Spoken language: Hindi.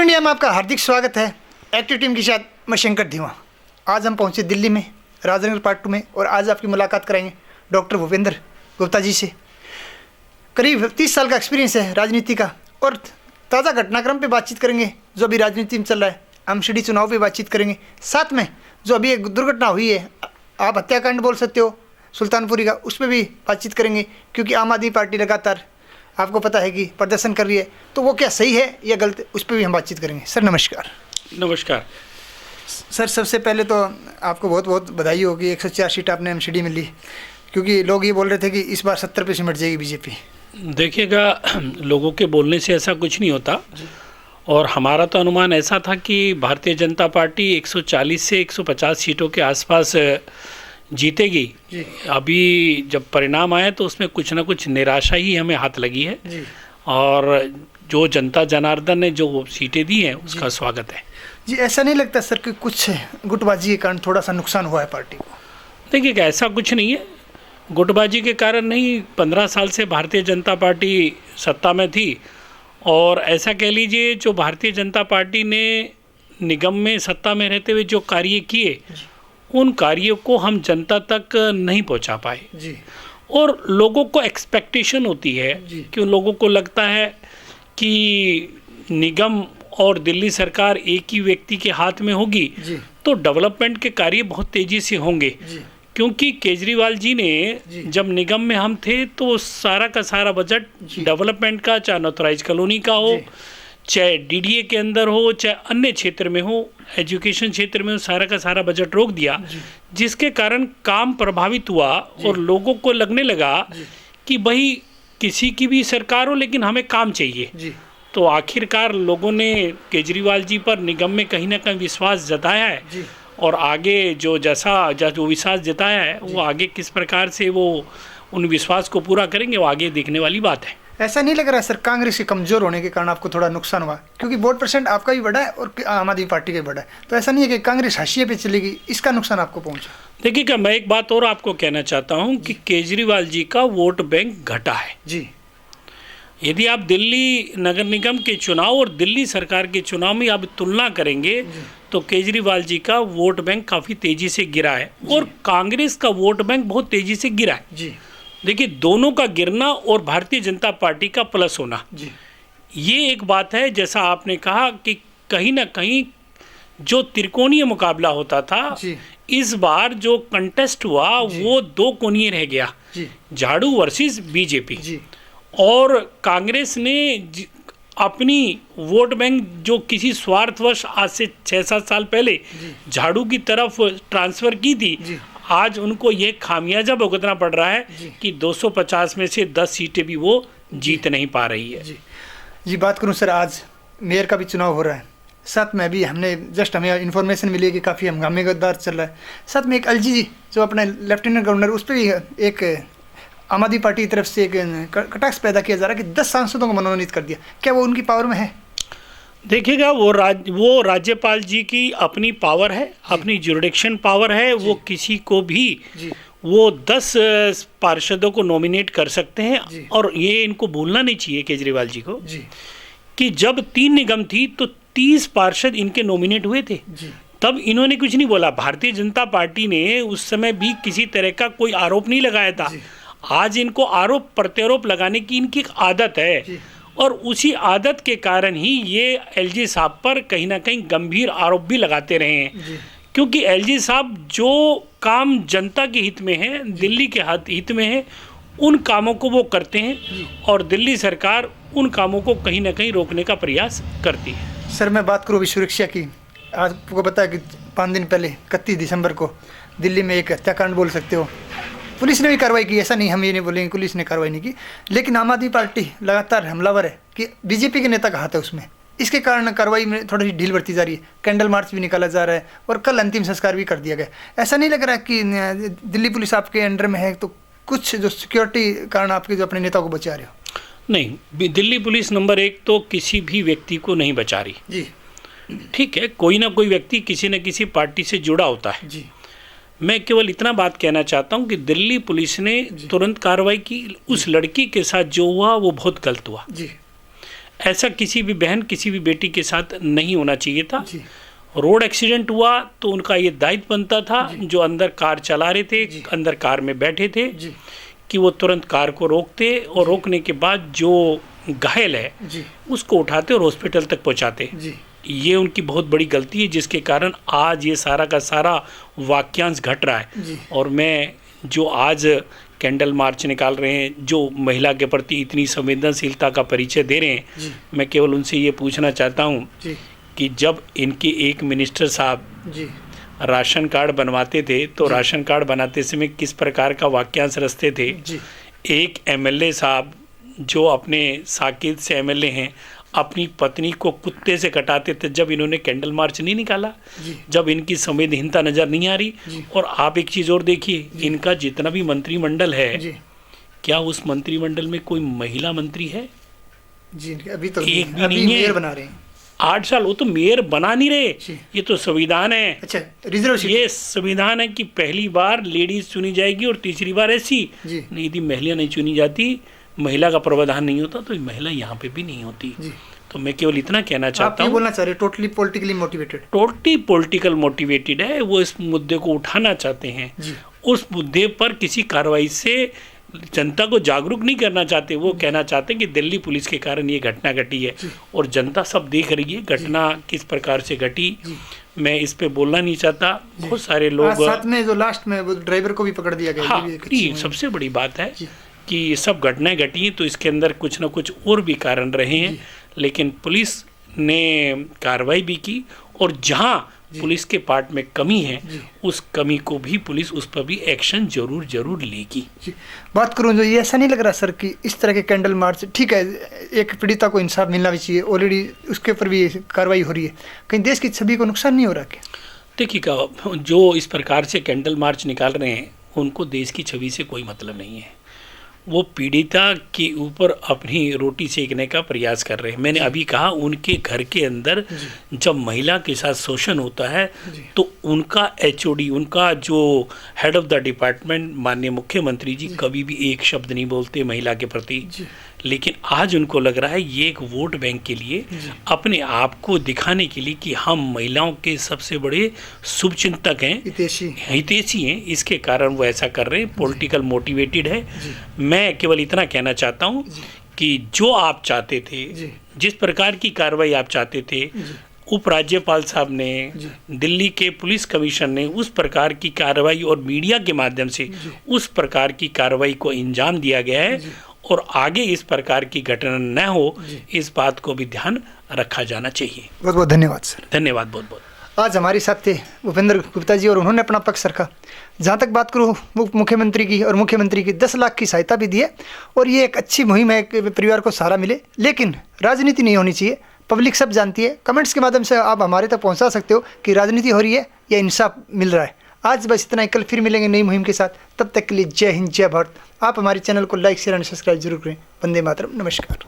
इंडिया में आपका हार्दिक स्वागत है। एक्टिव टीम के साथ मैं शंकर धीमा। आज हम पहुंचे दिल्ली में राजनगर पार्ट 2 में और आज आपकी मुलाकात कराएंगे डॉक्टर भूपेंद्र गुप्ता जी से। करीब 30 साल का एक्सपीरियंस है राजनीति का और ताज़ा घटनाक्रम पे बातचीत करेंगे जो अभी राजनीति में चल रहा है। एमसीडी चुनाव पे बातचीत करेंगे, साथ में जो अभी एक दुर्घटना हुई है, आप हत्याकांड बोल सकते हो सुल्तानपुरी का, उस पर भी बातचीत करेंगे क्योंकि आम आदमी पार्टी लगातार आपको पता है कि प्रदर्शन कर रही है, तो वो क्या सही है या गलत, उस पर भी हम बातचीत करेंगे। सर नमस्कार। नमस्कार सर, सबसे पहले तो आपको बहुत बहुत बधाई हो कि 104 सीट आपने एमसीडी में ली, क्योंकि लोग ये बोल रहे थे कि इस बार 70 पे सिमट जाएगी बीजेपी। देखिएगा, लोगों के बोलने से ऐसा कुछ नहीं होता और हमारा तो अनुमान ऐसा था कि भारतीय जनता पार्टी 140 से 150 सीटों के आसपास जीतेगी। अभी जब परिणाम आए तो उसमें कुछ ना कुछ निराशा ही हमें हाथ लगी है और जो जनता जनार्दन ने जो सीटें दी हैं उसका स्वागत है। जी, ऐसा नहीं लगता सर कि कुछ गुटबाजी के कारण थोड़ा सा नुकसान हुआ है पार्टी को? देखिएगा, ऐसा कुछ नहीं है, गुटबाजी के कारण नहीं। 15 साल से भारतीय जनता पार्टी सत्ता में थी और ऐसा कह लीजिए जो भारतीय जनता पार्टी ने निगम में सत्ता में रहते हुए जो कार्य किए उन कार्यों को हम जनता तक नहीं पहुंचा पाए जी। और लोगों को एक्सपेक्टेशन होती है कि उन लोगों को लगता है कि निगम और दिल्ली सरकार एक ही व्यक्ति के हाथ में होगी तो डेवलपमेंट के कार्य बहुत तेज़ी से होंगे, क्योंकि केजरीवाल जी ने जब निगम में हम थे तो सारा का सारा बजट डेवलपमेंट का, चाहे नॉथराइज कॉलोनी का हो, चाहे डीडीए के अंदर हो, चाहे अन्य क्षेत्र में हो, एजुकेशन क्षेत्र में हो, सारा का सारा बजट रोक दिया, जिसके कारण काम प्रभावित हुआ और लोगों को लगने लगा कि भाई किसी की भी सरकार हो लेकिन हमें काम चाहिए। तो आखिरकार लोगों ने केजरीवाल जी पर निगम में कहीं ना कहीं विश्वास जताया है और आगे जो विश्वास जताया है वो आगे किस प्रकार से वो उन विश्वास को पूरा करेंगे वो आगे देखने वाली बात है। ऐसा नहीं लग रहा सर कांग्रेस के कमजोर होने के कारण आपको थोड़ा नुकसान हुआ, क्योंकि वोट परसेंट आपका भी बढ़ा है और आम आदमी पार्टी का भी बढ़ा है, तो ऐसा नहीं है कि कांग्रेस हाशिए पे चलेगी, इसका नुकसान आपको पहुंचा? देखिएगा, मैं एक बात और आपको कहना चाहता हूं कि केजरीवाल जी का वोट बैंक घटा है जी। यदि आप दिल्ली नगर निगम के चुनाव और दिल्ली सरकार के चुनाव में आप तुलना करेंगे तो केजरीवाल जी का वोट बैंक काफ़ी तेज़ी से गिरा है और कांग्रेस का वोट बैंक बहुत तेज़ी से गिरा है जी। देखिए, दोनों का गिरना और भारतीय जनता पार्टी का प्लस होना जी, ये एक बात है। जैसा आपने कहा कि कहीं ना कहीं जो त्रिकोणीय मुकाबला होता था इस बार जो कंटेस्ट हुआ वो 2 कोणीय रह गया, झाड़ू वर्सेस बीजेपी। और कांग्रेस ने अपनी वोट बैंक जो किसी स्वार्थवश आज से 6-7 साल पहले झाड़ू की तरफ ट्रांसफ़र की थी, आज उनको ये खामियाजा भुगतना पड़ रहा है कि 250 में से 10 सीटें भी वो जीत नहीं पा रही है जी। बात करूं सर, आज मेयर का भी चुनाव हो रहा है, साथ में भी हमें इन्फॉर्मेशन मिली है कि काफ़ी हंगामेदार चल रहा है। साथ में एक एलजी जी जो अपना लेफ्टिनेंट गवर्नर, उस पर भी एक आम आदमी पार्टी की तरफ से एक कटाक्ष पैदा किया जा रहा है कि 10 सांसदों को मनोनीत कर दिया, क्या वो उनकी पावर में है? देखिएगा, वो राज्यपाल जी की अपनी पावर है, अपनी जुरिडिक्शन पावर है, वो किसी को भी वो 10 पार्षदों को नॉमिनेट कर सकते हैं। और ये इनको भूलना नहीं चाहिए केजरीवाल जी को कि जब 3 निगम थी तो 30 पार्षद इनके नॉमिनेट हुए थे, तब इन्होंने कुछ नहीं बोला। भारतीय जनता पार्टी ने उस समय भी किसी तरह का कोई आरोप नहीं लगाया था। आज इनको आरोप प्रत्यारोप लगाने की इनकी एक आदत है और उसी आदत के कारण ही ये एलजी साहब पर कहीं ना कहीं गंभीर आरोप भी लगाते रहे हैं, क्योंकि एलजी साहब जो काम जनता के हित में है, दिल्ली के हित में है, उन कामों को वो करते हैं और दिल्ली सरकार उन कामों को कहीं ना कहीं रोकने का प्रयास करती है। सर, मैं बात करूँ विश्व सुरक्षा की, आपको पता है कि 5 दिन पहले 31 दिसंबर को दिल्ली में एक हत्याकांड बोल सकते हो, पुलिस ने भी कार्रवाई की, ऐसा नहीं हम ये नहीं बोलेंगे पुलिस ने कार्रवाई नहीं की, लेकिन आम आदमी पार्टी लगातार हमलावर है कि बीजेपी के नेता का हाथ है उसमें, इसके कारण कार्रवाई में थोड़ी सी ढील बढ़ती जा रही है। कैंडल मार्च भी निकाला जा रहा है और कल अंतिम संस्कार भी कर दिया गया। ऐसा नहीं लग रहा कि दिल्ली पुलिस आपके अंडर में है तो कुछ जो सिक्योरिटी कारण आपके जो अपने नेता को बचा रहे हो? नहीं, दिल्ली पुलिस नंबर 1 तो किसी भी व्यक्ति को नहीं बचा रही जी। ठीक है, कोई ना कोई व्यक्ति किसी न किसी पार्टी से जुड़ा होता है जी। मैं केवल इतना बात कहना चाहता हूं कि दिल्ली पुलिस ने तुरंत कार्रवाई की, उस लड़की के साथ जो हुआ वो बहुत गलत हुआ जी। ऐसा किसी भी बहन किसी भी बेटी के साथ नहीं होना चाहिए था। जी। रोड एक्सीडेंट हुआ तो उनका ये दायित्व बनता था, जो अंदर कार चला रहे थे, अंदर कार में बैठे थे, कि वो तुरंत कार को रोकते और रोकने के बाद जो घायल है उसको उठाते और हॉस्पिटल तक पहुंचाते। ये उनकी बहुत बड़ी गलती है, जिसके कारण आज ये सारा का सारा वाक्यांश घट रहा है। और मैं जो आज कैंडल मार्च निकाल रहे हैं, जो महिला के प्रति इतनी संवेदनशीलता का परिचय दे रहे हैं, मैं केवल उनसे ये पूछना चाहता हूँ कि जब इनके एक मिनिस्टर साहब राशन कार्ड बनवाते थे तो राशन कार्ड बनाते समय किस प्रकार का वाक्यांश रचते थे। एक एमएलए साहब जो अपने साकेत से एमएलए हैं, अपनी पत्नी को कुत्ते से कटाते थे जब इन्होंने कैंडल मार्च नहीं निकाला, जब इनकी संवेदनहीनता नज़र नहीं आ रही। और आप एक चीज़ और देखिए, इनका जितना भी मंत्रिमंडल है, क्या उस मंत्रिमंडल में कोई महिला मंत्री है? अभी तो एक भी नहीं है। बना रहे हैं 8 साल, वो तो मेयर बना नहीं रहे। ये तो संविधान है। अच्छा, रिजर्वेशन। ये संविधान है कि पहली बार लेडीज चुनी जाएगी और तीसरी बार ऐसी। नहीं, यदि महिला नहीं चुनी जाती, महिला का प्रावधान नहीं होता, तो महिला यहाँ पे भी नहीं होती। तो मैं केवल इतना कहना चाहता हूँ, बोलना चाह रहे totally politically motivated, totally political motivated है। वो इस मुद्दे को उठाना चाहते हैं, उस मुद्दे पर किसी कार्रवाई से जनता को जागरूक नहीं करना चाहते। वो कहना चाहते हैं कि दिल्ली पुलिस के कारण ये घटना घटी है और जनता सब देख रही है घटना किस प्रकार से घटी। मैं इस पे बोलना नहीं चाहता। बहुत सारे लोग, साथ में जो लास्ट में वो ड्राइवर को भी पकड़ दिया गया। हाँ, सबसे बड़ी बात है कि ये सब घटनाएं घटी हैं तो इसके अंदर कुछ ना कुछ और भी कारण रहे हैं, लेकिन पुलिस ने कार्रवाई भी की और जहाँ पुलिस के पार्ट में कमी है उस कमी को भी पुलिस उस पर भी एक्शन जरूर लेगी। बात करूं, जो ये ऐसा नहीं लग रहा सर कि इस तरह के कैंडल मार्च, ठीक है एक पीड़िता को इंसाफ मिलना भी चाहिए, ऑलरेडी उसके ऊपर भी कार्रवाई हो रही है, कहीं देश की छवि को नुकसान नहीं हो रहा क्या? देखिएगा, जो इस प्रकार से कैंडल मार्च निकाल रहे हैं उनको देश की छवि से कोई मतलब नहीं है। वो पीड़िता के ऊपर अपनी रोटी सेकने का प्रयास कर रहे हैं। मैंने अभी कहा, उनके घर के अंदर जब महिला के साथ शोषण होता है तो उनका एचओडी, उनका जो हेड ऑफ द डिपार्टमेंट माननीय मुख्यमंत्री जी कभी भी एक शब्द नहीं बोलते महिला के प्रति। लेकिन आज उनको लग रहा है ये एक वोट बैंक के लिए, अपने आप को दिखाने के लिए कि हम महिलाओं के सबसे बड़े शुभचिंतक हैं, हितैषी हैं, इसके कारण वो ऐसा कर रहे हैं। पॉलिटिकल मोटिवेटेड है। मैं केवल इतना कहना चाहता हूँ कि जो आप चाहते थे, जिस प्रकार की कार्रवाई आप चाहते थे, उपराज्यपाल साहब ने, दिल्ली के पुलिस कमिश्नर ने उस प्रकार की कार्रवाई और मीडिया के माध्यम से उस प्रकार की कार्रवाई को अंजाम दिया गया है और आगे इस प्रकार की घटना न हो, इस बात को भी ध्यान रखा जाना चाहिए। बहुत बहुत धन्यवाद सर। धन्यवाद बहुत बहुत। आज हमारे साथ थे भूपेंद्र गुप्ता जी और उन्होंने अपना पक्ष रखा। जहाँ तक बात करूँ मुख्यमंत्री की, और मुख्यमंत्री की 10 लाख की सहायता भी दी है और ये एक अच्छी मुहिम है कि परिवार को सहारा मिले, लेकिन राजनीति नहीं होनी चाहिए। पब्लिक सब जानती है। कमेंट्स के माध्यम से आप हमारे तक पहुँचा सकते हो कि राजनीति हो रही है या इंसाफ मिल रहा है। आज बस इतना ही, कल फिर मिलेंगे नई मुहिम के साथ। तब तक के लिए जय हिंद, जय भारत। आप हमारे चैनल को लाइक शेयर एंड सब्सक्राइब जरूर करें। वंदे मातरम। नमस्कार।